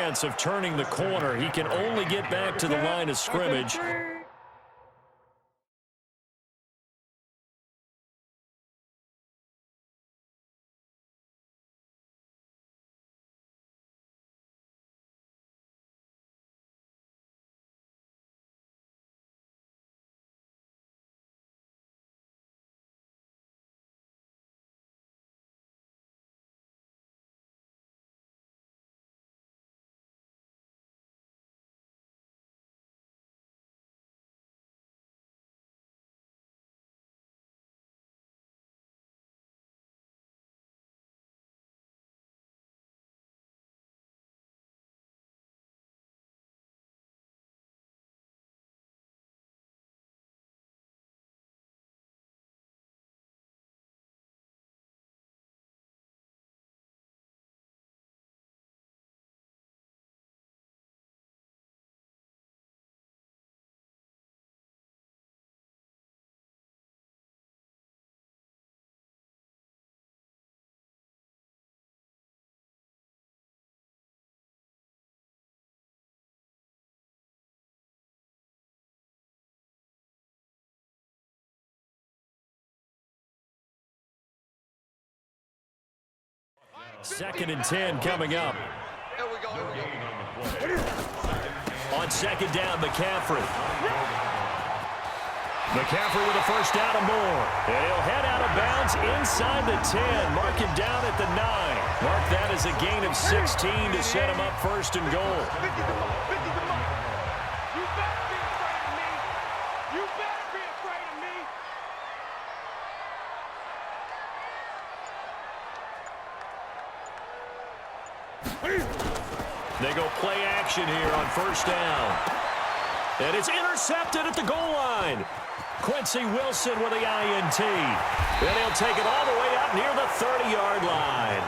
chance of turning the corner. He can only get back to the line of scrimmage. Second and 10 coming up. On second down, McCaffrey. McCaffrey with a first down and more. And he'll head out of bounds inside the 10. Mark him down at the 9. Mark that as a gain of 16 to set him up first and goal. They go play action here on first down. And it's intercepted at the goal line. Quincy Wilson with the INT. And he'll take it all the way out near the 30-yard line.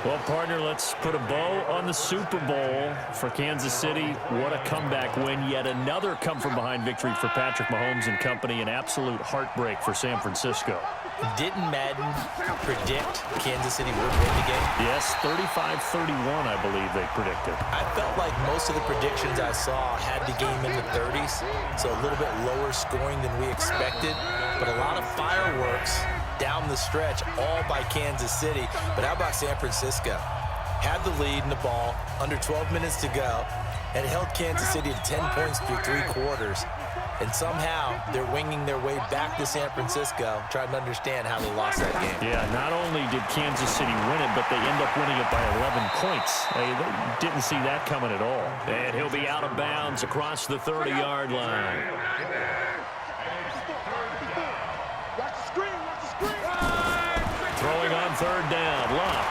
Well, partner, let's put a bow on the Super Bowl for Kansas City. What a comeback win. Yet another come-from-behind victory for Patrick Mahomes and company. An absolute heartbreak for San Francisco. Didn't Madden predict Kansas City would win the game? Yes, 35-31, I believe they predicted. I felt like most of the predictions I saw had the game in the 30s, so a little bit lower scoring than we expected, but a lot of fireworks down the stretch, all by Kansas City. But how about San Francisco? Had the lead in the ball, under 12 minutes to go, and held Kansas City to 10 points through 3 quarters. And somehow they're winging their way back to San Francisco, trying to understand how they lost that game. Yeah, not only did Kansas City win it, but they end up winning it by 11 points. They didn't see that coming at all. And he'll be out of bounds across the 30-yard line. Throwing on third down, Luck.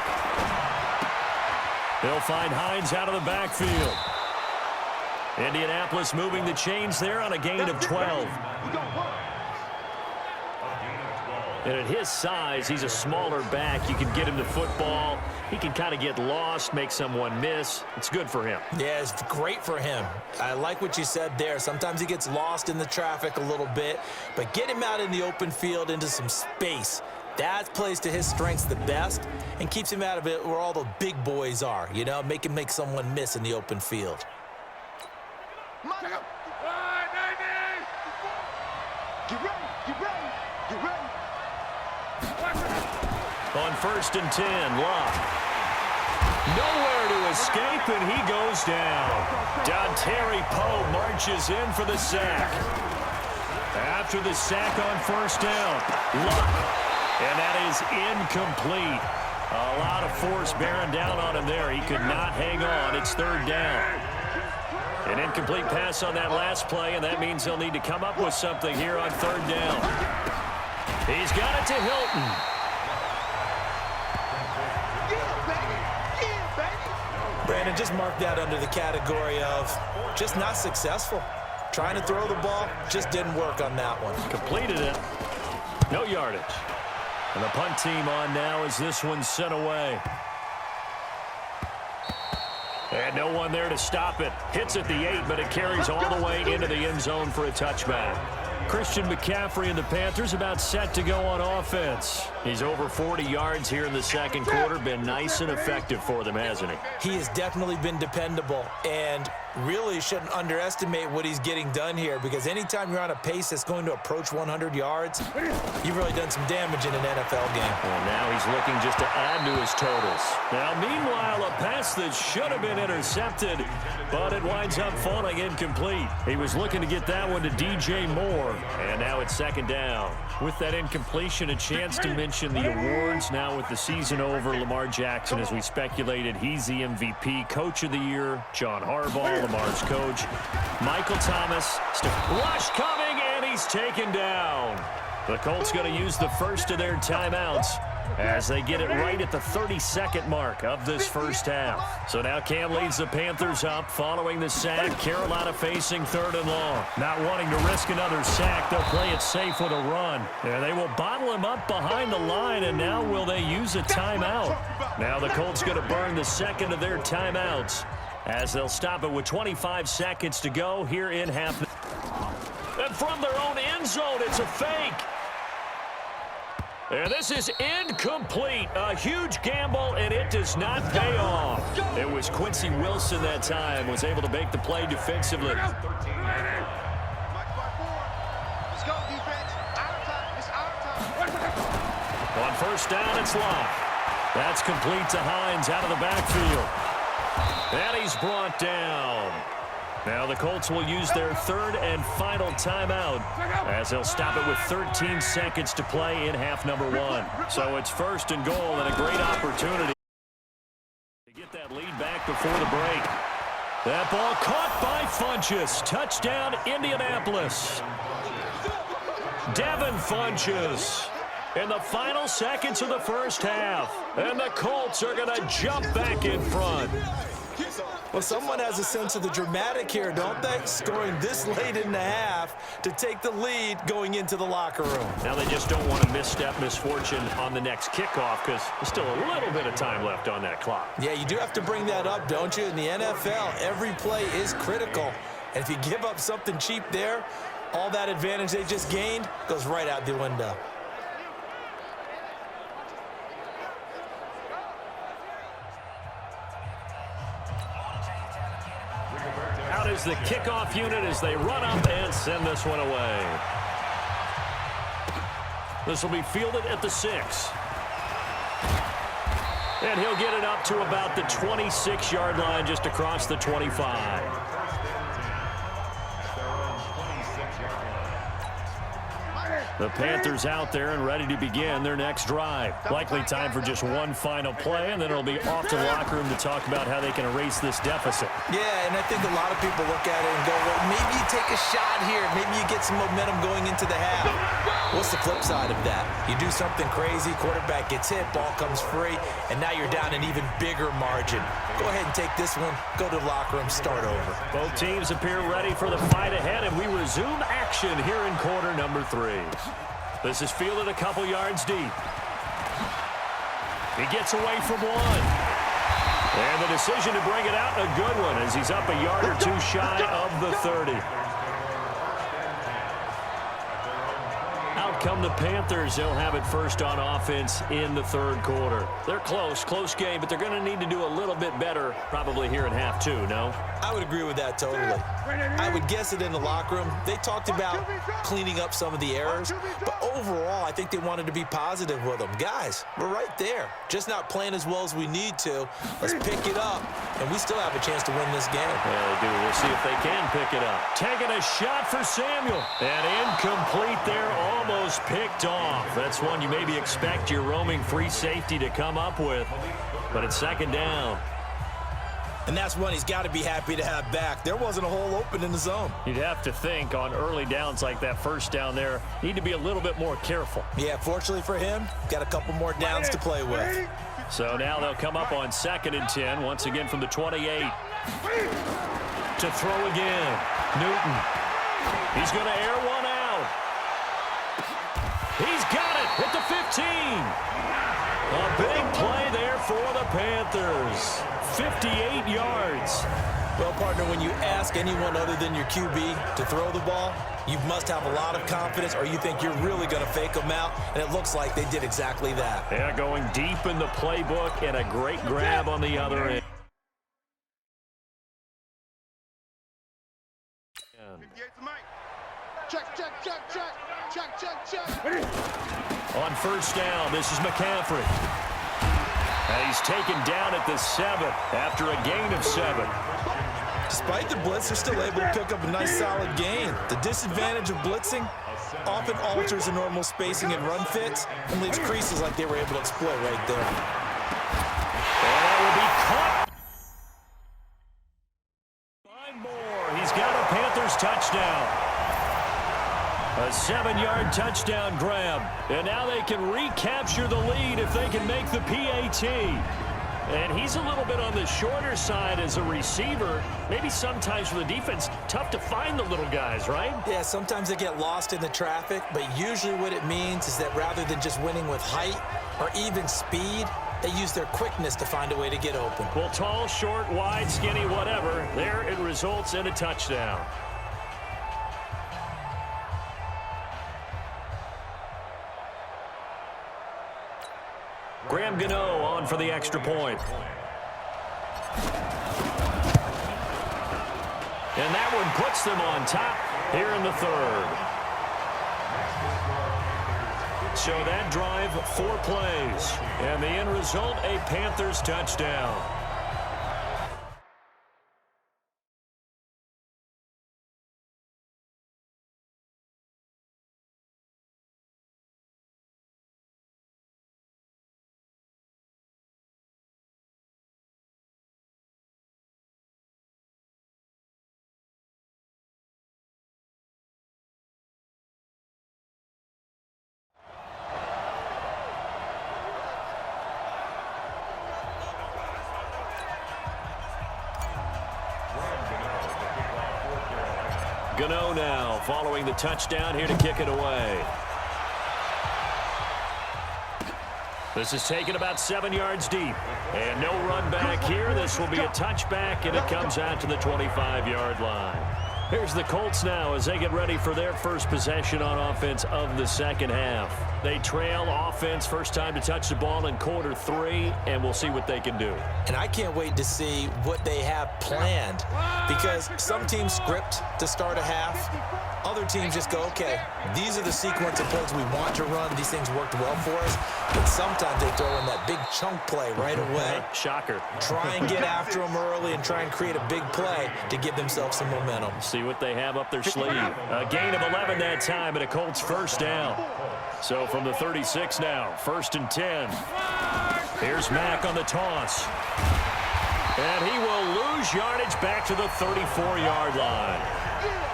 They'll find Hines out of the backfield. Indianapolis moving the chains there on a gain of 12. And at his size, he's a smaller back. You can get him the football. He can kind of get lost, make someone miss. It's good for him. Yeah, it's great for him. I like what you said there. Sometimes he gets lost in the traffic a little bit, but get him out in the open field into some space. That plays to his strengths the best and keeps him out of it where all the big boys are, you know, make him make someone miss in the open field. On first and 10, Luck. Nowhere to escape, and he goes down. Dontari Poe marches in for the sack. After the sack on first down, Luck. And that is incomplete. A lot of force bearing down on him there. He could not hang on. It's third down. An incomplete pass on that last play, and that means he'll need to come up with something here on third down. He's got it to Hilton. Brandon, just mark that under the category of just not successful. Trying to throw the ball, just didn't work on that one. Completed it. No yardage. And the punt team on now as this one's sent away. And no one there to stop it. Hits at the 8, but it carries all the way into the end zone for a touchback. Christian McCaffrey and the Panthers about set to go on offense. He's over 40 yards here in the second quarter. Been nice and effective for them, hasn't he? He has definitely been dependable, and really shouldn't underestimate what he's getting done here, because anytime you're on a pace that's going to approach 100 yards, you've really done some damage in an NFL game. Well, now he's looking just to add to his totals. Now, meanwhile, a pass that should have been intercepted, but it winds up falling incomplete. He was looking to get that one to DJ Moore, and now it's second down. With that incompletion, a chance to mention the awards. Now with the season over, Lamar Jackson, as we speculated, he's the MVP. Coach of the Year, John Harbaugh, Lamar's coach. Michael Thomas, rush coming, and he's taken down. The Colts going to use the first of their timeouts as they get it right at the 32nd mark of this first half. So now Cam leads the Panthers up following the sack. Carolina facing third and long. Not wanting to risk another sack, they'll play it safe with a run. And they will bottle him up behind the line, and now will they use a timeout? Now the Colts going to burn the second of their timeouts as they'll stop it with 25 seconds to go here in half. And from their own end zone, it's a fake. And this is incomplete. A huge gamble, and it does not pay off. It was Quincy Wilson that time, was able to make the play defensively. Let's go, defense. It's our time. On first down, it's Locke. That's complete to Hines out of the backfield. And he's brought down. Now the Colts will use their third and final timeout as they'll stop it with 13 seconds to play in half number one. So it's first and goal, and a great opportunity to get that lead back before the break. That ball caught by Funchess. Touchdown, Indianapolis. Devin Funchess in the final seconds of the first half. And the Colts are going to jump back in front. Well, someone has a sense of the dramatic here, don't they? Scoring this late in the half to take the lead going into the locker room. Now they just don't want to misstep misfortune on the next kickoff because there's still a little bit of time left on that clock. Yeah, you do have to bring that up, don't you? In the NFL, every play is critical. And if you give up something cheap there, all that advantage they just gained goes right out the window. Out is the kickoff unit as they run up and send this one away. This will be fielded at the 6. And he'll get it up to about the 26-yard line, just across the 25. The Panthers out there and ready to begin their next drive. Likely time for just one final play, and then it'll be off to the locker room to talk about how they can erase this deficit. Yeah, and I think a lot of people look at it and go, well, maybe you take a shot here. Maybe you get some momentum going into the half. What's the flip side of that? You do something crazy, quarterback gets hit, ball comes free, and now you're down an even bigger margin. Go ahead and take this one, go to the locker room, start over. Both teams appear ready for the fight ahead, and we resume action here in quarter number 3. This is fielded a couple yards deep. He gets away from one. And the decision to bring it out, a good one, as he's up a yard or two shy of the 30. Out come the Panthers. They'll have it first on offense in the third quarter. They're close game, but they're going to need to do a little bit better probably here in half 2, no? I would agree with that totally. I would guess it in the locker room. They talked about cleaning up some of the errors, but overall, I think they wanted to be positive with them. Guys, we're right there. Just not playing as well as we need to. Let's pick it up, and we still have a chance to win this game. Yeah, they do. We'll see if they can pick it up. Taking a shot for Samuel. And incomplete there, almost picked off. That's one you maybe expect your roaming free safety to come up with, but it's second down. And that's one he's got to be happy to have back. There wasn't a hole open in the zone. You'd have to think on early downs like that first down there, need to be a little bit more careful. Yeah, fortunately for him, got a couple more downs to play with. So now they'll come up on 2nd and 10, once again from the 28. To throw again. Newton. He's going to air one out. He's got it at the 15. A big play there for the Panthers. 58 yards. Well, partner, when you ask anyone other than your QB to throw the ball, you must have a lot of confidence or you think you're really going to fake them out, and it looks like they did exactly that. Yeah, going deep in the playbook and a great grab on the other end. On first down, this is McCaffrey. And he's taken down at the 7 after a gain of 7. Despite the blitz, they're still able to pick up a nice solid gain. The disadvantage of blitzing often alters the normal spacing and run fits and leaves creases like they were able to exploit right there. And that will be caught. Find more. He's got a Panthers touchdown. A 7-yard touchdown grab. And now they can recapture the lead if they can make the PAT. And he's a little bit on the shorter side as a receiver. Maybe sometimes for the defense, tough to find the little guys, right? Yeah, sometimes they get lost in the traffic, but usually what it means is that rather than just winning with height or even speed, they use their quickness to find a way to get open. Well, tall, short, wide, skinny, whatever, there it results in a touchdown. Graham Gano on for the extra point. And that one puts them on top here in the third. So that drive, 4 plays. And the end result, a Panthers touchdown. Gano now following the touchdown here to kick it away. This is taken about 7 yards deep. And no run back here. This will be a touchback, and it comes out to the 25-yard line. Here's the Colts now as they get ready for their first possession on offense of the second half. They trail offense, first time to touch the ball in quarter 3, and we'll see what they can do. And I can't wait to see what they have planned, because some teams script to start a half. Other teams just go, okay, these are the sequence of plays we want to run. These things worked well for us. But sometimes they throw in that big chunk play right away. Shocker. Try and get after them early and try and create a big play to give themselves some momentum. See what they have up their sleeve. A gain of 11 that time, and a Colts first down. So from the 36 now, 1st and 10. Here's Mack on the toss. And he will lose yardage back to the 34-yard line.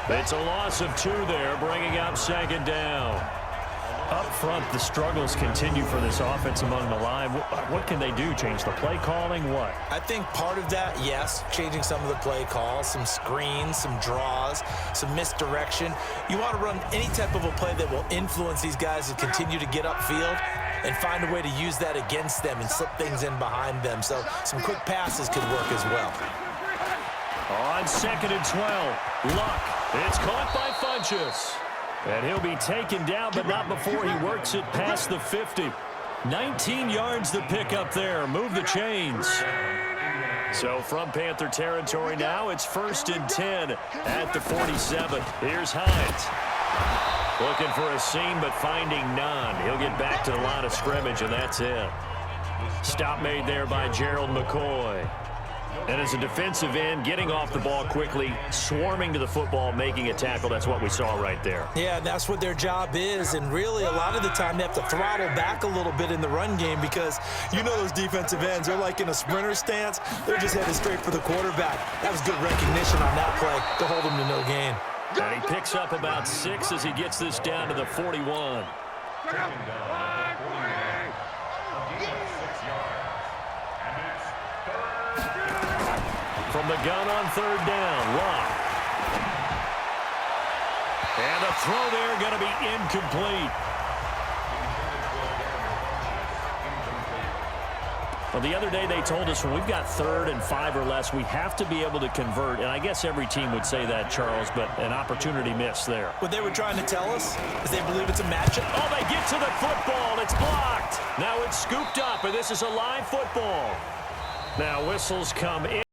It's a loss of 2 there, bringing up 2nd down. Up front, the struggles continue for this offense among the line. What can they do? Change the play calling? What? I think part of that, yes, changing some of the play calls, some screens, some draws, some misdirection. You want to run any type of a play that will influence these guys to continue to get upfield and find a way to use that against them and slip things in behind them. So some quick passes could work as well. On 2nd and 12, Luck. It's caught by Funchess. And he'll be taken down, but not before he works it past the 50. 19 yards to pick up there. Move the chains. So from Panther territory now, it's 1st and 10 at the 47. Here's Hines. Looking for a seam, but finding none. He'll get back to the line of scrimmage, and that's it. Stop made there by Gerald McCoy. And as a defensive end, getting off the ball quickly, swarming to the football, making a tackle, that's what we saw right there. Yeah, that's what their job is, and really a lot of the time they have to throttle back a little bit in the run game because you know those defensive ends, they're like in a sprinter stance. They're just headed straight for the quarterback. That was good recognition on that play to hold him to no gain. And he picks up about 6 as he gets this down to the 41. From the gun on 3rd down, Luck. And the throw there going to be incomplete. Well, the other day they told us when we've got 3rd and 5 or less, we have to be able to convert. And I guess every team would say that, Charles, but an opportunity missed there. What they were trying to tell us is they believe it's a matchup. Oh, they get to the football. It's blocked. Now it's scooped up, and this is a live football. Now whistles come in.